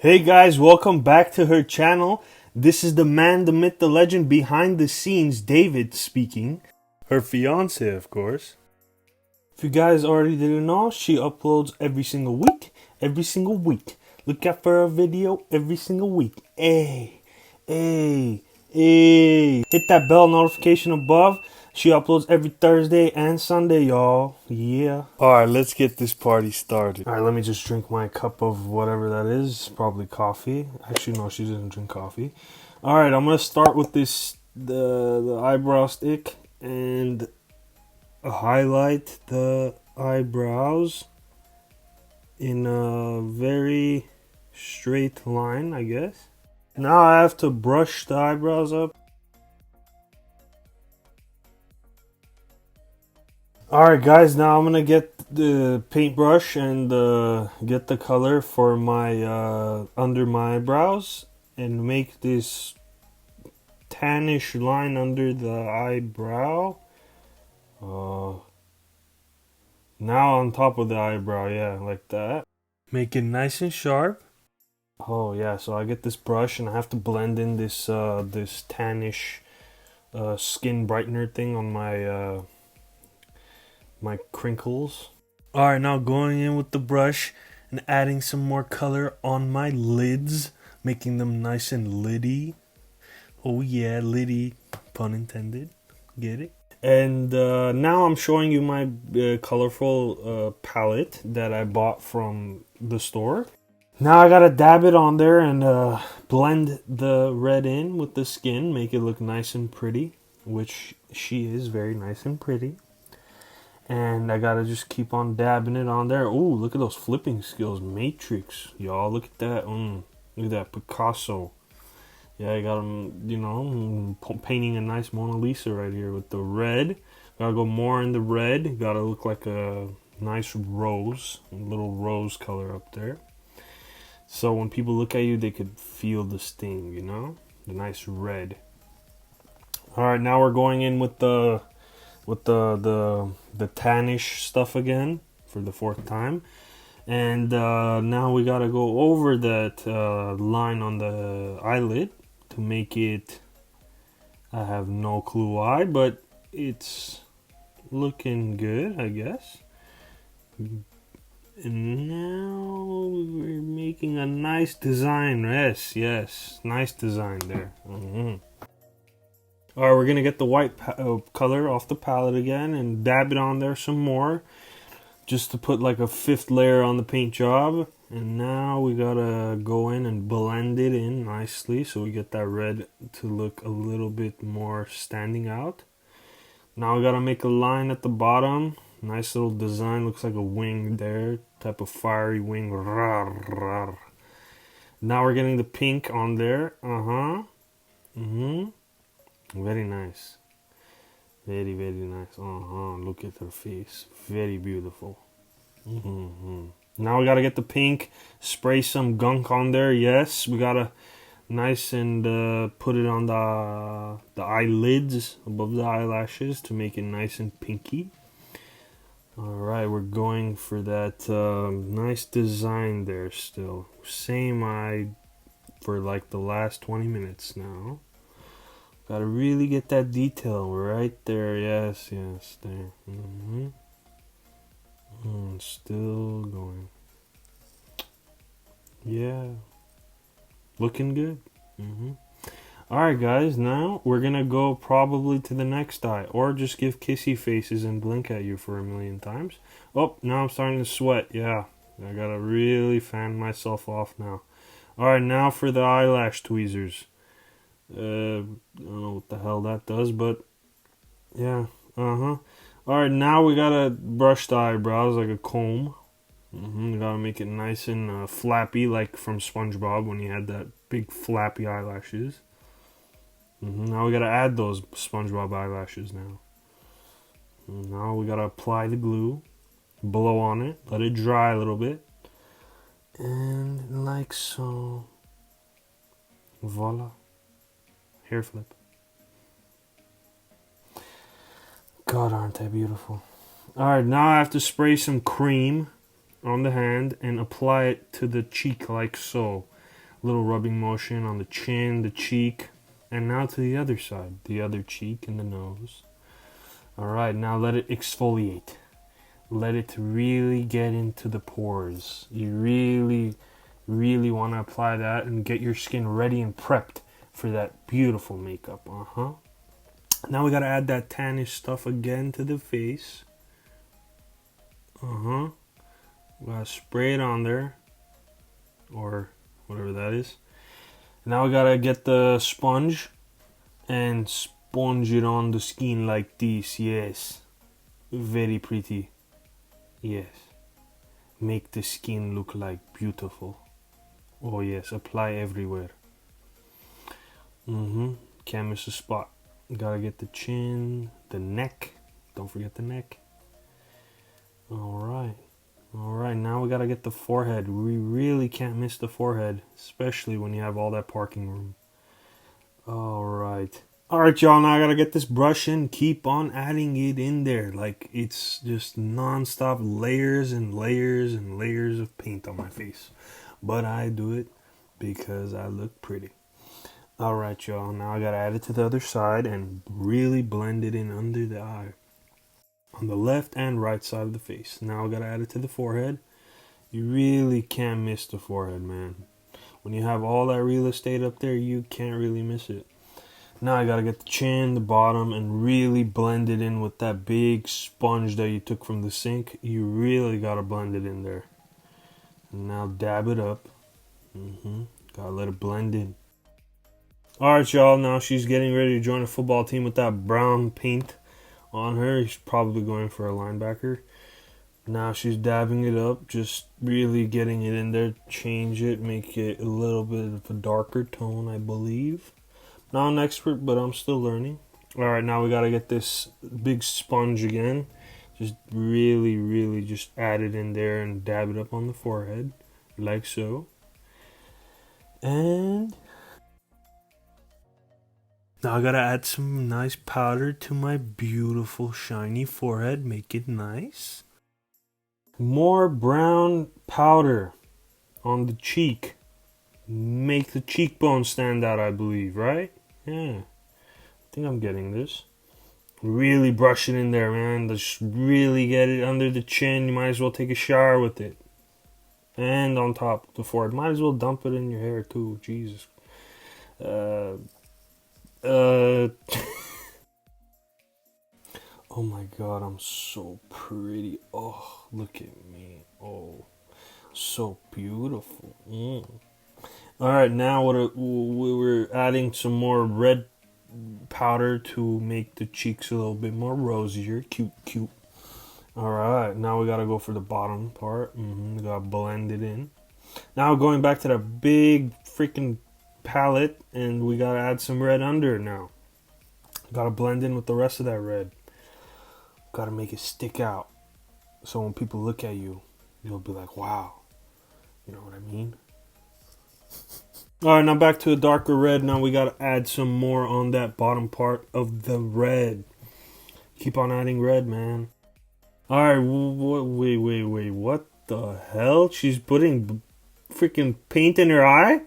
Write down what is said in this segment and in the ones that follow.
Hey guys, welcome back to her channel. This is the man, the myth, the legend behind the scenes, David speaking. Her fiance, of course. If you guys already didn't know, she uploads every single week. Every single week. Look out for a video every single week. Hey, hey, hey. Hit that bell notification above. She uploads every Thursday and Sunday, y'all. Yeah. Alright, let's get this party started. Alright, let me just drink my cup of whatever that is. Probably coffee. Actually, no, she doesn't drink coffee. Alright, I'm gonna start with this the eyebrow stick and highlight the eyebrows in a very straight line, I guess. Now I have to brush the eyebrows up. Alright guys, now I'm gonna get the paintbrush and get the color for my under my eyebrows and make this tannish line under the eyebrow. Now on top of the eyebrow, yeah, like that. Make it nice and sharp. Oh yeah, so I get this brush and I have to blend in this this tannish skin brightener thing on my my crinkles. Alright, now going in with the brush and adding some more color on my lids, making them nice and liddy. Oh yeah, liddy, pun intended. Get it? And now I'm showing you my colorful palette that I bought from the store. Now I gotta dab it on there and blend the red in with the skin, make it look nice and pretty, which she is very nice and pretty. And I gotta just keep on dabbing it on there. Ooh, look at those flipping skills. Matrix. Y'all, look at that. Look at that Picasso. Yeah, I got him, you know, painting a nice Mona Lisa right here with the red. Gotta go more in the red. Gotta look like a nice rose. A little rose color up there. So when people look at you, they could feel the sting, you know? The nice red. Alright, now we're going in with the tannish stuff again for the fourth time, and now we gotta go over that line on the eyelid to make it, I have no clue why, but it's looking good, I guess. And now we're making a nice design. Yes, nice design there. Alright, we're gonna get the white color off the palette again and dab it on there some more, just to put like a fifth layer on the paint job. And now we gotta go in and blend it in nicely so we get that red to look a little bit more standing out. Now we gotta make a line at the bottom. Nice little design, looks like a wing there, type of fiery wing. Now we're getting the pink on there. Very nice. Very, very nice. Look at her face. Very beautiful. Now we gotta get the pink. Spray some gunk on there. Yes, we gotta nice and put it on the eyelids above the eyelashes to make it nice and pinky. Alright, we're going for that nice design there still. Same eye for like the last 20 minutes now. Gotta really get that detail right there. Yes, there. Still going. Yeah. Looking good. Alright guys, now we're gonna go probably to the next eye. Or just give kissy faces and blink at you for a million times. Oh, now I'm starting to sweat. Yeah. I gotta really fan myself off now. Alright, now for the eyelash tweezers. I don't know what the hell that does, but yeah, Alright, now we gotta brush the eyebrows like a comb. We gotta make it nice and flappy, like from SpongeBob when he had that big flappy eyelashes. Now we gotta add those SpongeBob eyelashes now. Now we gotta apply the glue, blow on it, let it dry a little bit, and like so. Voila. Hair flip. God, aren't they beautiful? Alright, now I have to spray some cream on the hand and apply it to the cheek like so. Little rubbing motion on the chin, the cheek, and now to the other side, the other cheek and the nose. Alright, now let it exfoliate. Let it really get into the pores. You really want to apply that and get your skin ready and prepped for that beautiful makeup. Now we gotta add that tannish stuff again to the face. We gotta spray it on there, or whatever that is. Now we gotta get the sponge and sponge it on the skin like this. Yes, very pretty. Yes, make the skin look like beautiful. Oh yes, apply everywhere. Can't miss a spot. Gotta get the chin, the neck. Don't forget the neck. Alright, now we gotta get the forehead. We really can't miss the forehead, especially when you have all that parking room. Alright, y'all, now I gotta get this brush in. Keep on adding it in there. Like, it's just non-stop layers and layers and layers of paint on my face. But I do it because I look pretty. Alright, y'all, now I gotta add it to the other side and really blend it in under the eye. On the left and right side of the face. Now I gotta add it to the forehead. You really can't miss the forehead, man. When you have all that real estate up there, you can't really miss it. Now I gotta get the chin, the bottom, and really blend it in with that big sponge that you took from the sink. You really gotta blend it in there. And now dab it up. Gotta let it blend in. Alright, y'all, now she's getting ready to join a football team with that brown paint on her. She's probably going for a linebacker. Now she's dabbing it up, just really getting it in there. Change it, make it a little bit of a darker tone, I believe. Not an expert, but I'm still learning. Alright, now we gotta get this big sponge again. Just really just add it in there and dab it up on the forehead, like so. And now I gotta add some nice powder to my beautiful shiny forehead. Make it nice. More brown powder on the cheek. Make the cheekbone stand out, I believe, right? Yeah. I think I'm getting this. Really brush it in there, man. Just really get it under the chin. You might as well take a shower with it. And on top of the forehead. Might as well dump it in your hair too. Jesus. Oh my god, I'm so pretty. Oh, look at me. Oh, so beautiful. Alright, now we were adding some more red powder to make the cheeks a little bit more rosier. Cute. Alright, now we gotta go for the bottom part. We gotta blend it in. Now going back to that big freaking palette, and we gotta add some red under now. Gotta blend in with the rest of that red. Gotta make it stick out, so when people look at you, you'll be like, wow. You know what I mean? Alright, now back to a darker red. Now we gotta add some more on that bottom part of the red. Keep on adding red, man. Alright, wait, what the hell? She's putting freaking paint in her eye?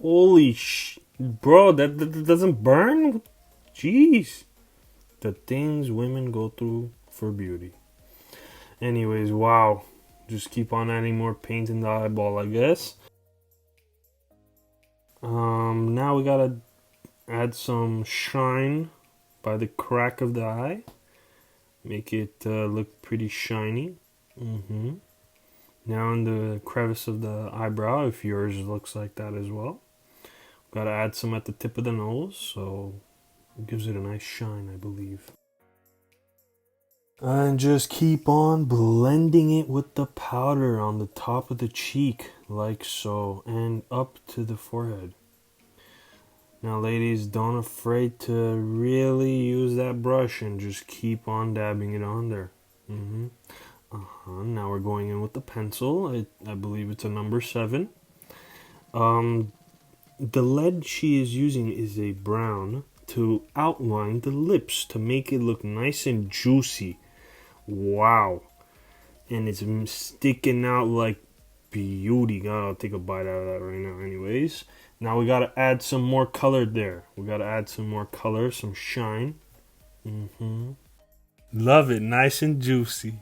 Holy bro, that doesn't burn? Jeez. The things women go through for beauty. Anyways, wow. Just keep on adding more paint in the eyeball, I guess. Now we gotta add some shine by the crack of the eye. Make it look pretty shiny. Now in the crevice of the eyebrow, if yours looks like that as well. Gotta add some at the tip of the nose, so it gives it a nice shine, I believe. And just keep on blending it with the powder on the top of the cheek, like so, and up to the forehead. Now ladies, don't afraid to really use that brush and just keep on dabbing it on there. Now we're going in with the pencil. I believe it's a number 7. The lead she is using is a brown to outline the lips to make it look nice and juicy. Wow. And it's sticking out like beauty. I'll take a bite out of that right now anyways. Now we gotta add some more color there. We gotta add some more color, some shine. Love it, nice and juicy.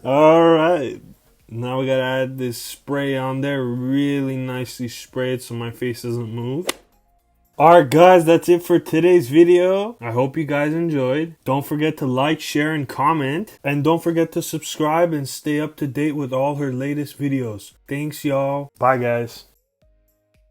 Alright, now we gotta add this spray on there, really nicely sprayed so my face doesn't move. Alright guys, that's it for today's video. I hope you guys enjoyed. Don't forget to like, share, and comment. And don't forget to subscribe and stay up to date with all her latest videos. Thanks y'all. Bye guys.